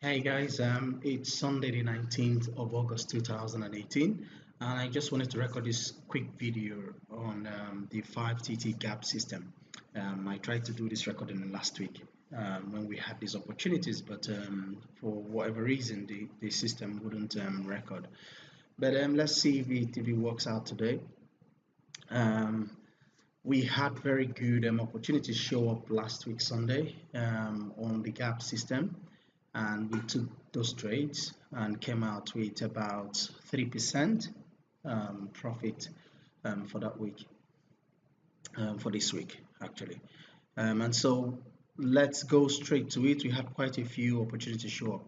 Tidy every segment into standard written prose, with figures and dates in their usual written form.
Hey guys, it's Sunday the 19th of August 2018, and I just wanted to record this quick video on the 5TT gap system. I tried to do this recording last week when we had these opportunities, but for whatever reason the system wouldn't record. But let's see if it works out today. Um, we had very good opportunities show up last week Sunday on the gap system, and we took those trades and came out with about 3% profit for that week, for this week actually. And so let's go straight to it. We had quite a few opportunities show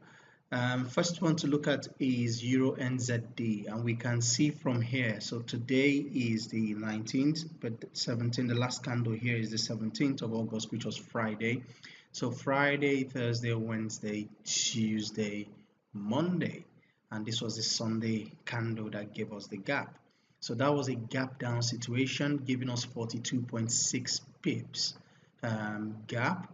up. First one to look at is Euro NZD, and we can see from here. So today is the 19th, but 17th, the last candle here is the 17th of August, which was Friday. So Friday, Thursday, Wednesday, Tuesday, Monday, and this was the Sunday candle that gave us the gap. So that was a gap down situation, giving us 42.6 pips gap,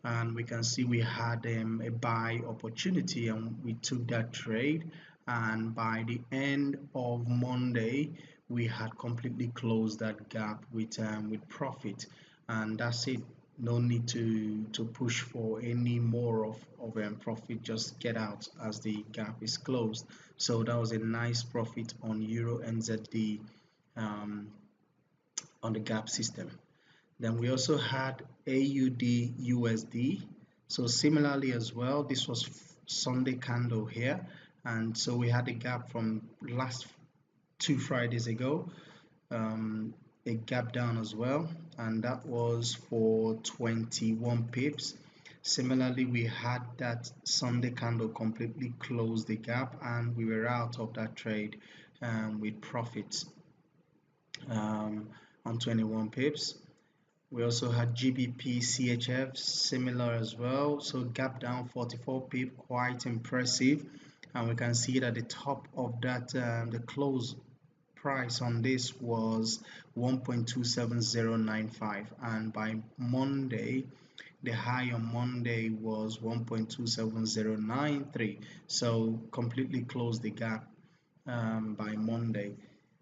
and we can see we had a buy opportunity and we took that trade, and by the end of Monday we had completely closed that gap with profit, and that's it. No need to push for any more of profit. Just get out as the gap is closed. So that was a nice profit on Euro NZD um, on the gap system. Then we also had AUD USD. So similarly as well, this was Sunday candle here. And so we had a gap from last 2 Fridays ago, a gap down as well. And that was for 21 pips. Similarly, we had that Sunday candle completely close the gap and we were out of that trade with profits on 21 pips. We also had GBP CHF, similar as well. So gap down 44 pip, quite impressive. And we can see that the top of that, the close price on this was 1.27095, and by Monday the high on Monday was 1.27093, so completely closed the gap by Monday.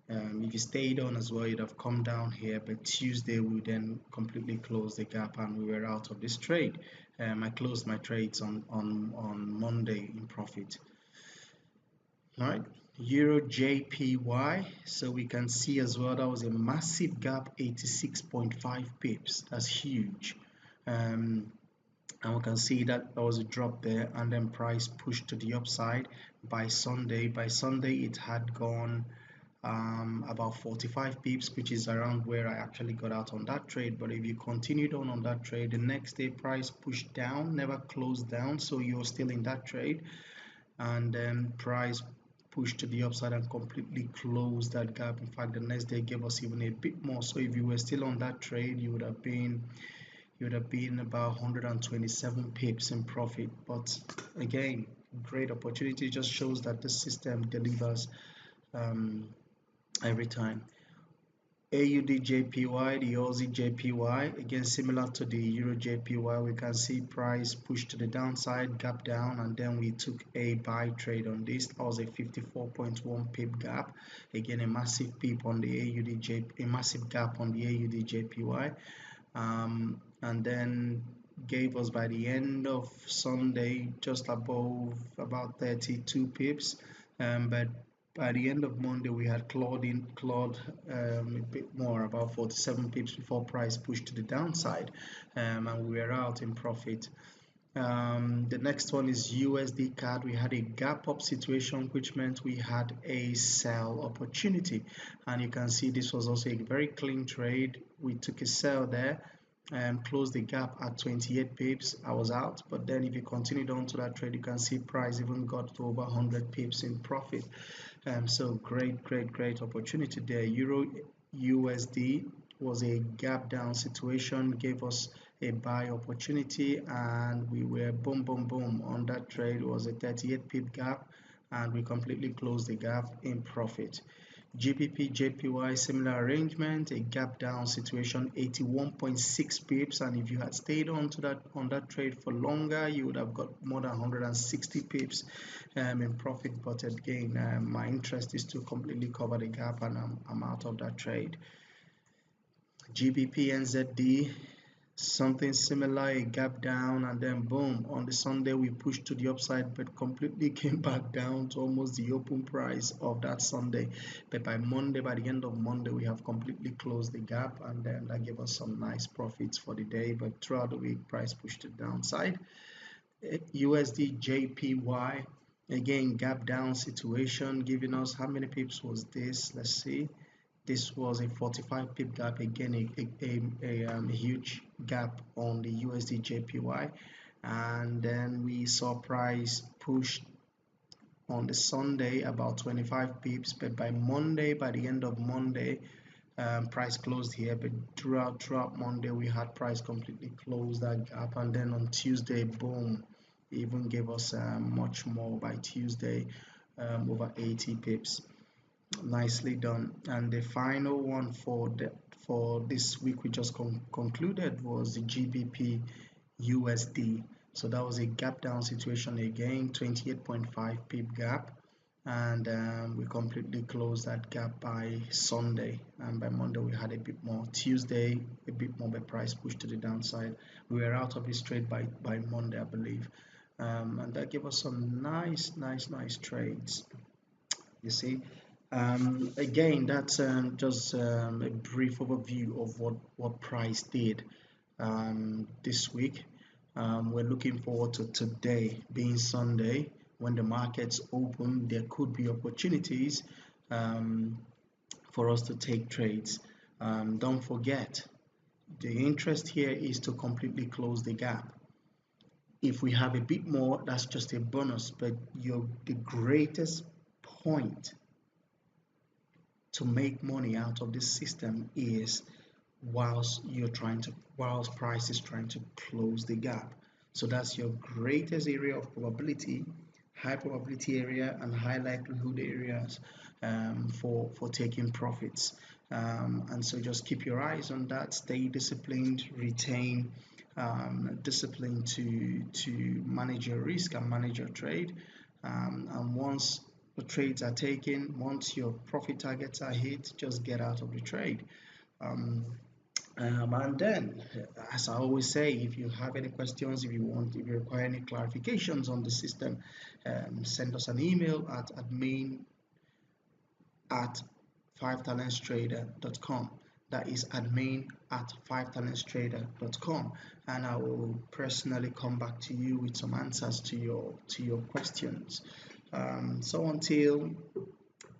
If you stayed on as well, you'd have come down here, but Tuesday we then completely closed the gap and we were out of this trade. I closed my trades on Monday in profit. All right, Euro JPY. So we can see as well that was a massive gap, 86.5 pips. That's huge. And we can see that there was a drop there, and then price pushed to the upside by Sunday. By Sunday, it had gone about 45 pips, which is around where I actually got out on that trade. But if you continued on that trade, the next day price pushed down, never closed down, so you're still in that trade, and then price pushed to the upside and completely closed that gap. In fact, the next day gave us even a bit more. So if you were still on that trade, you would have been about 127 pips in profit. But again, great opportunity. Just shows that the system delivers um, every time. AUD JPY, the Aussie JPY, again similar to the Euro JPY, we can see price push to the downside, gap down, and then we took a buy trade on this. That was a 54.1 pip gap. Again, a massive pip on the a massive gap on the AUD JPY, and then gave us by the end of Sunday just above about 32 pips, but by the end of Monday we had clawed a bit more, about 47 pips before price pushed to the downside, and we were out in profit. The next one is USD CAD. We had a gap up situation, which meant we had a sell opportunity, and you can see this was also a very clean trade. We took a sell there and closed the gap at 28 pips. I was out, but then if you continued on to that trade, you can see price even got to over 100 pips in profit. So great opportunity there. Euro USD was a gap down situation, gave us a buy opportunity, and we were boom on that trade. It was a 38 pip gap, and we completely closed the gap in profit. GBP JPY, similar arrangement, a gap down situation, 81.6 pips, and if you had stayed on that trade for longer, you would have got more than 160 pips in profit. But again, my interest is to completely cover the gap, and I'm out of that trade. GBP NZD, something similar, a gap down, and then boom, on the Sunday we pushed to the upside but completely came back down to almost the open price of that Sunday. But by the end of Monday, we have completely closed the gap, and then that gave us some nice profits for the day. But throughout the week, price pushed to the downside. USD JPY, again, gap down situation, giving us, how many pips was this? Let's see. This was a 45 pip gap, again a huge gap on the USD JPY, and then we saw price push on the Sunday about 25 pips, but by the end of Monday, price closed here. But throughout Monday, we had price completely close that gap, and then on Tuesday, boom, even gave us much more by Tuesday, over 80 pips. Nicely done. And the final one for this week we just concluded was the GBP USD. So that was a gap down situation again, 28.5 pip gap, and we completely closed that gap by Sunday, and by Monday we had a bit more. Tuesday a bit more, but price pushed to the downside. We were out of this trade by Monday, I believe, and that gave us some nice trades, you see. Again, that's just a brief overview of what price did this week. We're looking forward to today being Sunday. When the markets open, there could be opportunities um, for us to take trades. Don't forget, the interest here is to completely close the gap. If we have a bit more, that's just a bonus, but the greatest point to make money out of this system is whilst price is trying to close the gap. So that's your greatest area of probability, high probability area and high likelihood areas for taking profits. And so just keep your eyes on that, stay disciplined, retain discipline to manage your risk and manage your trade. And once the trades are taken, once your profit targets are hit, just get out of the trade. And then, as I always say, if you have any questions, if you require any clarifications on the system, send us an email at admin@5talentstrader.com. That is admin@5talentstrader.com, and I will personally come back to you with some answers to your questions. So until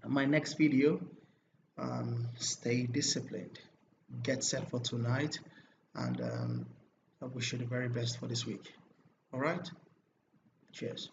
my next video, stay disciplined, get set for tonight, and I wish you the very best for this week. All right, cheers.